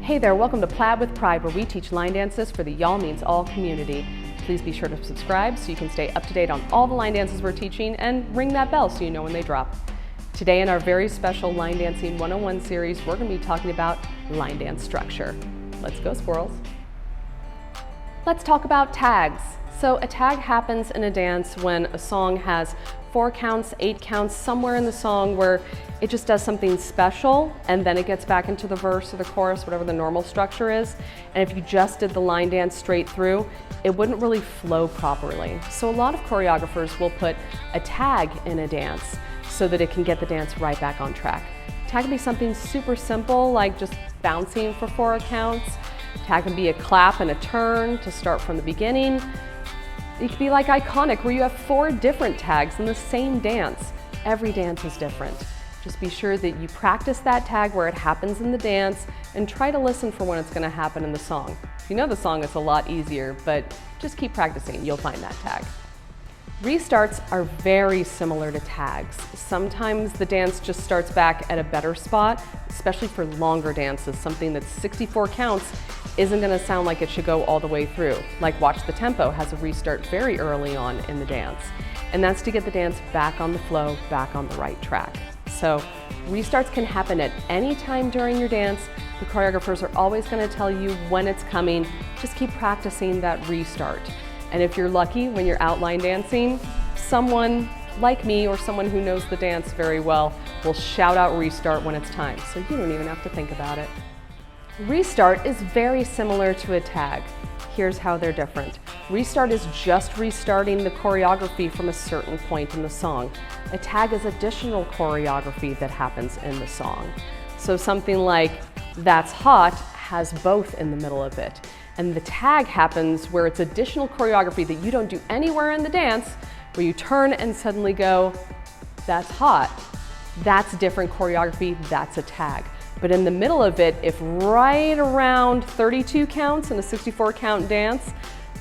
Hey there, welcome to Plaid with Pride, where we teach line dances for the Y'all Means All community. Please be sure to subscribe so you can stay up to date on all the line dances we're teaching, and ring that bell so you know when they drop. Today in our very special Line Dancing 101 series, we're going to be talking about line dance structure. Let's go, squirrels. Let's talk about tags. So a tag happens in a dance when a song has 4 counts, 8 counts, somewhere in the song where it just does something special and then it gets back into the verse or the chorus, whatever the normal structure is. And if you just did the line dance straight through, it wouldn't really flow properly. So a lot of choreographers will put a tag in a dance so that it can get the dance right back on track. Tag can be something super simple, like just bouncing for 4 counts. Tag can be a clap and a turn to start from the beginning. It could be like iconic, where you have 4 different tags in the same dance. Every dance is different. Just be sure that you practice that tag where it happens in the dance and try to listen for when it's going to happen in the song. If you know the song, it's a lot easier, but just keep practicing, you'll find that tag. Restarts are very similar to tags. Sometimes the dance just starts back at a better spot, especially for longer dances. Something that's 64 counts isn't going to sound like it should go all the way through. Like Watch the Tempo has a restart very early on in the dance. And that's to get the dance back on the flow, back on the right track. So restarts can happen at any time during your dance. The choreographers are always going to tell you when it's coming. Just keep practicing that restart. And if you're lucky, when you're out line dancing, someone like me or someone who knows the dance very well will shout out restart when it's time. So you don't even have to think about it. Restart is very similar to a tag. Here's how they're different. Restart is just restarting the choreography from a certain point in the song. A tag is additional choreography that happens in the song. So something like That's Hot has both in the middle of it. And the tag happens where it's additional choreography that you don't do anywhere in the dance, where you turn and suddenly go, That's Hot. That's different choreography, that's a tag. But in the middle of it, if right around 32 counts in a 64 count dance,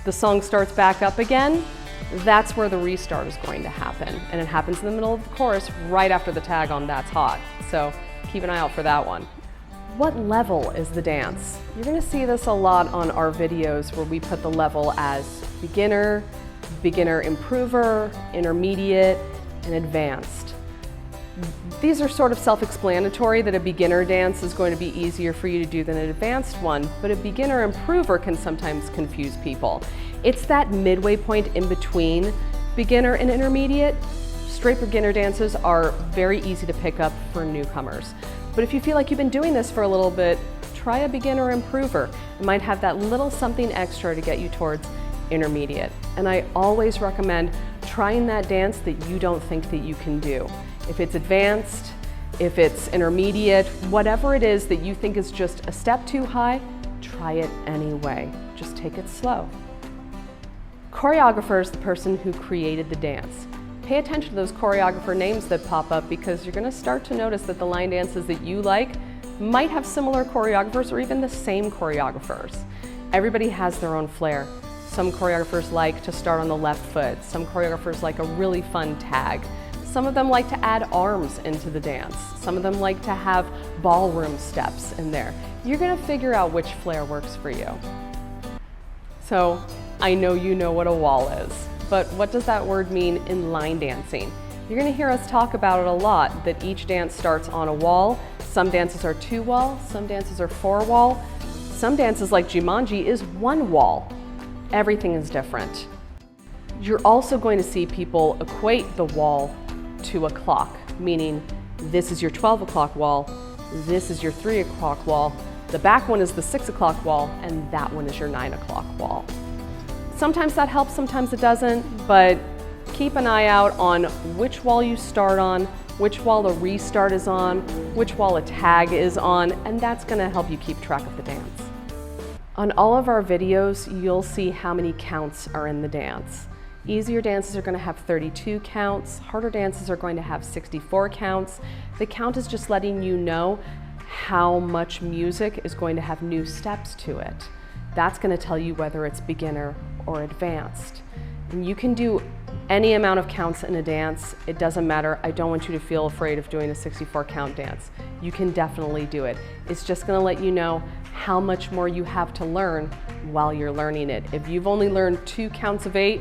the song starts back up again, that's where the restart is going to happen. And it happens in the middle of the chorus right after the tag on That's Hot. So keep an eye out for that one. What level is the dance? You're going to see this a lot on our videos where we put the level as beginner, beginner improver, intermediate, and advanced. These are sort of self-explanatory, that a beginner dance is going to be easier for you to do than an advanced one, but a beginner improver can sometimes confuse people. It's that midway point in between beginner and intermediate. Straight beginner dances are very easy to pick up for newcomers. But if you feel like you've been doing this for a little bit, try a beginner improver. It might have that little something extra to get you towards intermediate. And I always recommend trying that dance that you don't think that you can do. If it's advanced, if it's intermediate, whatever it is that you think is just a step too high, try it anyway. Just take it slow. Choreographer is the person who created the dance. Pay attention to those choreographer names that pop up, because you're going to start to notice that the line dances that you like might have similar choreographers or even the same choreographers. Everybody has their own flair. Some choreographers like to start on the left foot. Some choreographers like a really fun tag. Some of them like to add arms into the dance. Some of them like to have ballroom steps in there. You're going to figure out which flair works for you. So I know you know what a wall is, but what does that word mean in line dancing? You're going to hear us talk about it a lot, that each dance starts on a wall. Some dances are 2 wall, some dances are 4 wall. Some dances like Jumanji is 1 wall. Everything is different. You're also going to see people equate the wall to a clock, meaning this is your 12 o'clock wall, this is your 3 o'clock wall, the back one is the 6 o'clock wall, and that one is your 9 o'clock wall. Sometimes that helps, sometimes it doesn't, but keep an eye out on which wall you start on, which wall the restart is on, which wall a tag is on, and that's going to help you keep track of the dance. On all of our videos, you'll see how many counts are in the dance. Easier dances are going to have 32 counts, harder dances are going to have 64 counts. The count is just letting you know how much music is going to have new steps to it. That's going to tell you whether it's beginner or advanced. And you can do any amount of counts in a dance. It doesn't matter. I don't want you to feel afraid of doing a 64 count dance. You can definitely do it. It's just going to let you know how much more you have to learn while you're learning it. If you've only learned 2 counts of 8,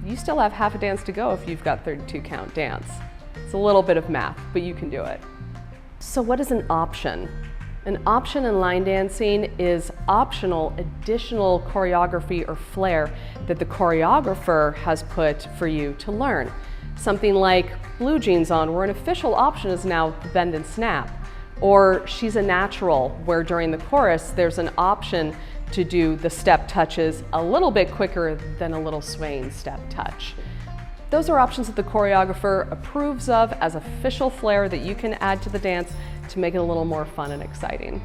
you still have half a dance to go if you've got 32 count dance. It's a little bit of math, but you can do it. So what is an option? An option in line dancing is optional additional choreography or flair that the choreographer has put for you to learn. Something like blue jeans on, where an official option is now bend and snap. Or she's a natural, where during the chorus there's an option to do the step touches a little bit quicker than a little swaying step touch. Those are options that the choreographer approves of as official flair that you can add to the dance to make it a little more fun and exciting.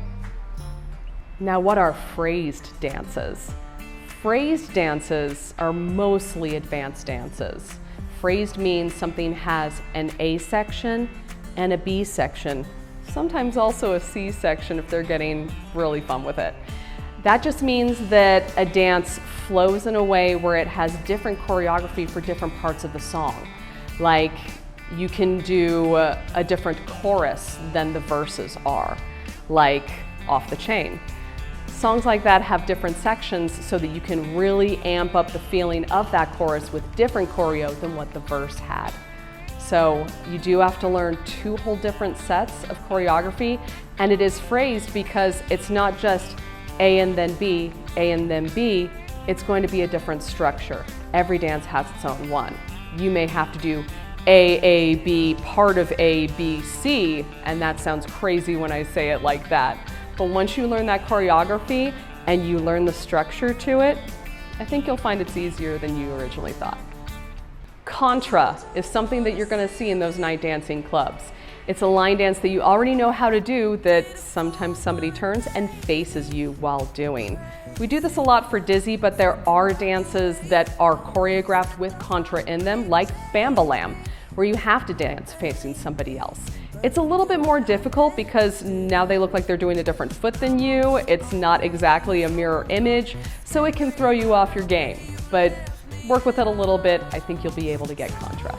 Now, what are phrased dances? Phrased dances are mostly advanced dances. Phrased means something has an A section and a B section, sometimes also a C section if they're getting really fun with it. That just means that a dance flows in a way where it has different choreography for different parts of the song. Like, you can do a different chorus than the verses are, like Off the Chain. Songs like that have different sections so that you can really amp up the feeling of that chorus with different choreo than what the verse had. So you do have to learn 2 whole different sets of choreography, and it is phrased because it's not just A and then B, A and then B, it's going to be a different structure. Every dance has its own one. You may have to do A, B, part of A, B, C, and that sounds crazy when I say it like that. But once you learn that choreography and you learn the structure to it, I think you'll find it's easier than you originally thought. Contra is something that you're going to see in those night dancing clubs. It's a line dance that you already know how to do that sometimes somebody turns and faces you while doing. We do this a lot for Dizzy, but there are dances that are choreographed with Contra in them, like Bambalam, where you have to dance facing somebody else. It's a little bit more difficult because now they look like they're doing a different foot than you. It's not exactly a mirror image, so it can throw you off your game. But work with it a little bit, I think you'll be able to get Contra.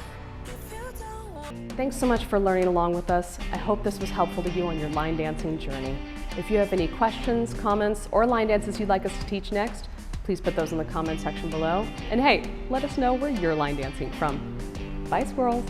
Thanks so much for learning along with us. I hope this was helpful to you on your line dancing journey. If you have any questions, comments, or line dances you'd like us to teach next, please put those in the comment section below. And hey, let us know where you're line dancing from. Bye, squirrels.